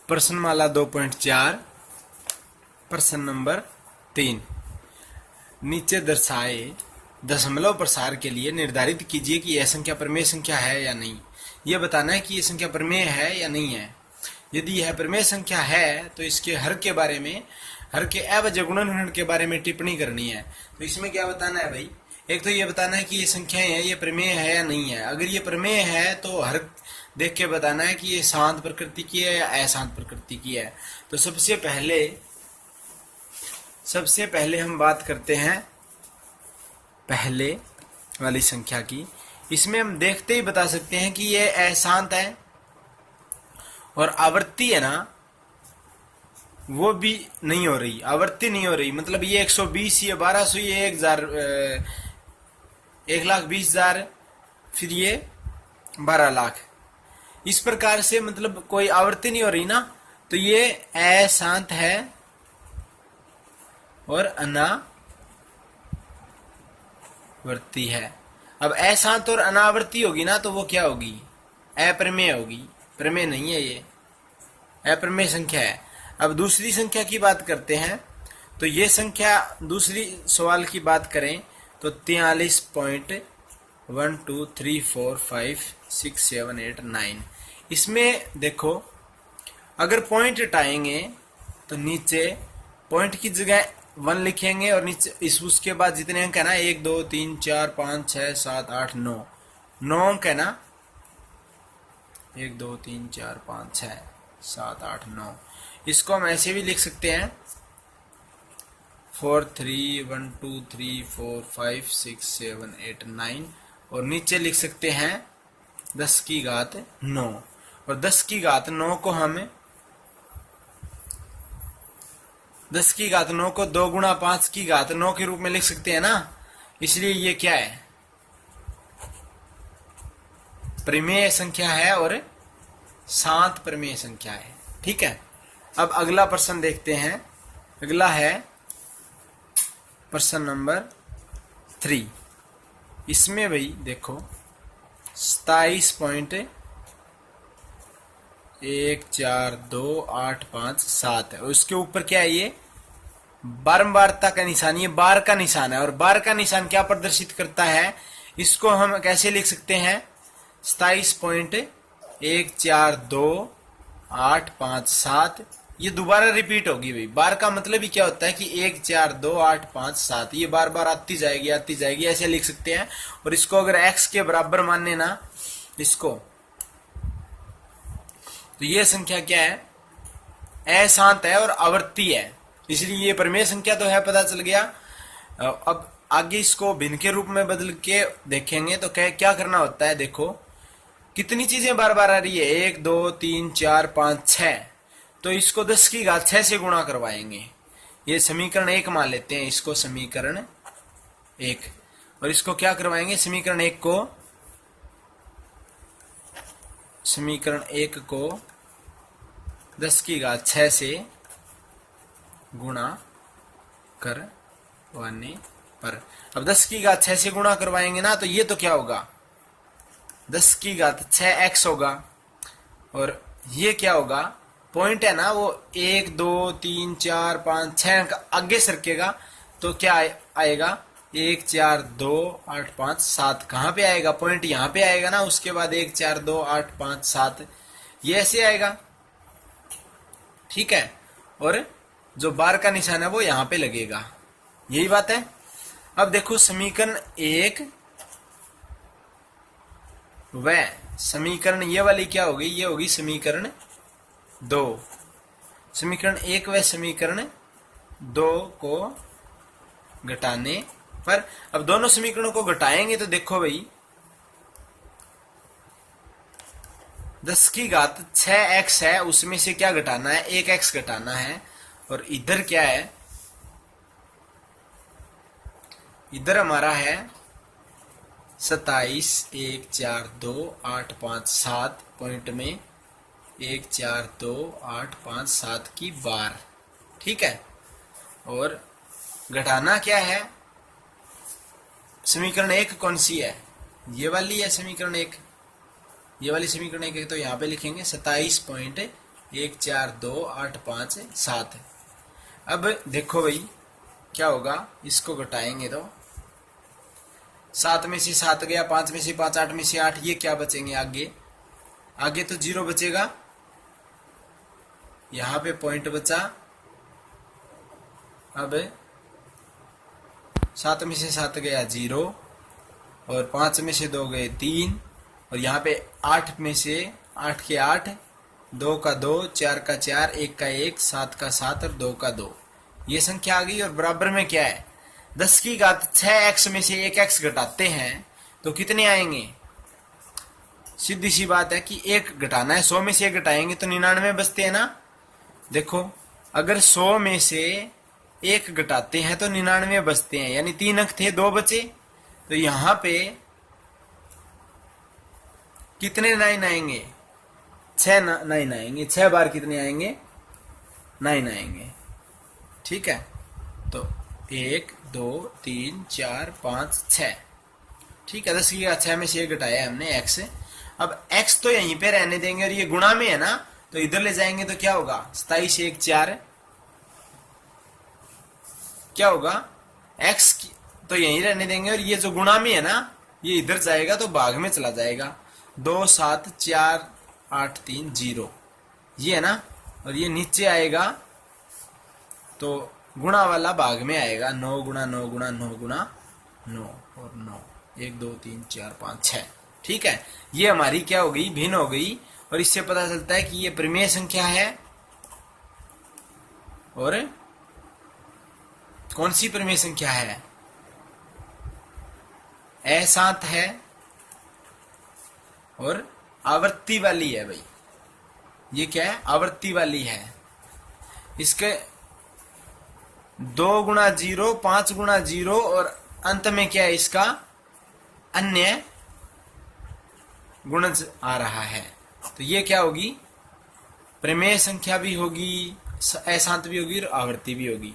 प्रश्नमाला 2.4 प्रश्न नंबर 3। नीचे दर्शाए दशमलव प्रसार के लिए निर्धारित कीजिए कि यह संख्या प्रमेय संख्या है या नहीं। यह बताना है कि यह संख्या प्रमेय है या नहीं है। यदि यह प्रमेय संख्या है तो इसके हर के बारे में, हर के अवजय गुणनखंड के बारे में टिप्पणी करनी है। तो इसमें क्या बताना है भाई, एक तो ये बताना है कि ये संख्याएं हैं, ये प्रमेय है या नहीं है। अगर ये प्रमेय है तो हर देख के बताना है कि ये शांत प्रकृति की है या अशांत प्रकृति की है। तो सबसे पहले हम बात करते हैं पहले वाली संख्या की। इसमें हम देखते ही बता सकते हैं कि ये अशांत है और आवृत्ति है ना वो भी नहीं हो रही, आवृत्ति नहीं हो रही। मतलब ये 120, ये 1200, ये 1,20,000, फिर ये 12 लाख। इस प्रकार से मतलब कोई आवृत्ति नहीं हो रही ना, तो ये अशांत है और अनावर्ती है। अब अशांत और अनावर्ती होगी ना तो वो क्या होगी, अप्रमेय होगी। प्रमेय नहीं है, ये अप्रमेय संख्या है। अब दूसरी संख्या की बात करते हैं। तो ये संख्या दूसरी सवाल की बात करें तो 43.123456789। इसमें देखो अगर पॉइंट हटाएंगे तो नीचे पॉइंट की जगह 1 लिखेंगे और नीचे उसके बाद जितने अंक है ना 1 2 3 4 5 6 7 8 9 9 अंक है ना, 1 2 3 4 5 6 7 8 9। इसको हम ऐसे भी लिख सकते हैं 4 3 1 2 3 4 5 6 7 8 9 और नीचे लिख सकते हैं 10 की घात 9। और 10 की घात 9 को हम 10 की घात 9 को 2 गुणा 5 की घात 9 के रूप में लिख सकते हैं ना। इसलिए ये क्या है, प्रमेय संख्या है और शांत प्रमेय संख्या है। ठीक है। अब अगला प्रश्न देखते हैं। अगला है प्रश्न नंबर 3। इसमें भाई देखो 27.1428557 है और उसके ऊपर क्या है, ये बारंबारता का निशान, ये बार का निशान है। और बार का निशान क्या प्रदर्शित करता है, इसको हम कैसे लिख सकते हैं 27.1428557। ये दोबारा रिपीट होगी भाई। बार का मतलब ही क्या होता है कि 142857, ये बार बार आती जाएगी ऐसे लिख सकते हैं। और इसको अगर x के बराबर मानने ना इसको, तो ये संख्या क्या है, अशांत है और आवर्ती है। इसलिए ये प्रमेय संख्या तो है, पता चल गया। अब आगे इसको भिन्न के रूप में बदल के देखेंगे तो क्या करना होता है। देखो कितनी चीजें बार बार आ रही है, 1 2 3 4 5 6। तो इसको 10 की घात 6 से गुणा करवाएंगे। ये समीकरण 1 मान लेते हैं, इसको समीकरण 1। और इसको क्या करवाएंगे, समीकरण 1 को 10 की घात 6 से गुणा करवाने पर, अब 10 की घात 6 से गुणा करवाएंगे ना तो ये तो क्या होगा, 10 की घात 6x होगा। और ये क्या होगा, पॉइंट है ना वो 1 2 3 4 5 6 अंक आगे सरकेगा। तो क्या आएगा 1 4 2 8 5 7। कहाँ पे आएगा, पॉइंट यहाँ पे आएगा ना। उसके बाद 1 4 2 8 5 7 ये ऐसे आएगा। ठीक है। और जो बार का निशान है वो यहाँ पे लगेगा। यही बात है। अब देखो समीकरण 1 व समीकरण ये वाली क्या होगी, ये होगी समीकरण 2। समीकरण 1 व समीकरण 2 को घटाने पर, अब दोनों समीकरणों को घटाएंगे तो देखो भाई 10 की घात 6x है, उसमें से क्या घटाना है, 1x घटाना है। और इधर क्या है, इधर हमारा है 27.1428557 पॉइंट में 1428557 की बार। ठीक है। और घटाना क्या है, समीकरण 1 कौन सी है, ये वाली है समीकरण 1। ये वाली समीकरण 1 तो यहाँ पे लिखेंगे 27.1 1 4 2 8 5 7। अब देखो भाई क्या होगा, इसको घटाएंगे तो 7 में से 7 गया, 5 में से 5, 8 में से 8, ये क्या बचेंगे आगे, आगे तो 0 बचेगा, यहां पे पॉइंट बचा। अब 7 में से 7 गया 0 और 5 में से 2 गए 3 और यहाँ पे 8 में से 8 के 8, 2 का 2, 4 का 4, 1 का 1, 7 का 7 और 2 का 2, ये संख्या आ गई। और बराबर में क्या है, 10 की घात 6x में से 1x घटाते हैं तो कितने आएंगे। सीधी सी बात है कि 1 घटाना है, 100 में से 1 घटाएंगे तो 99 बचते हैं ना। देखो अगर 100 में से 1 घटाते हैं तो 99 बचते हैं, यानी 3 अंक थे 2 बचे, तो यहां पे कितने 9 आएंगे, 6 9 आएंगे, 6 बार कितने आएंगे, 9 आएंगे। ठीक है, तो 1 2 3 4 5 6। ठीक है, 10 की घात 6 में से 1 घटाया है हमने x। अब x तो यहीं पे रहने देंगे और ये गुणा में है ना, तो इधर ले जाएंगे तो क्या होगा, 27 1 4, क्या होगा x तो यहीं रहने देंगे और ये जो गुणा में है ना, ये इधर जाएगा तो भाग में चला जाएगा। 2 7 4 8 3 0, ये है ना, और ये नीचे आएगा तो गुणा वाला भाग में आएगा। 9 गुणा 9 गुणा 9 गुणा 9 और 9, 1 2 3 4 5 6। ठीक है, ये हमारी क्या हो गई, भिन्न हो गई। और इससे पता चलता है कि ये परिमेय संख्या है और कौन सी परिमेय संख्या है, असांत है और आवर्ती वाली है। भाई ये क्या है, आवर्ती वाली है। इसके 2 गुणा 0, 5 गुणा 0 और अंत में क्या है, इसका अन्य गुणज आ रहा है। तो ये क्या होगी, प्रमेय संख्या भी होगी, अशांत भी होगी और आवर्ती भी होगी।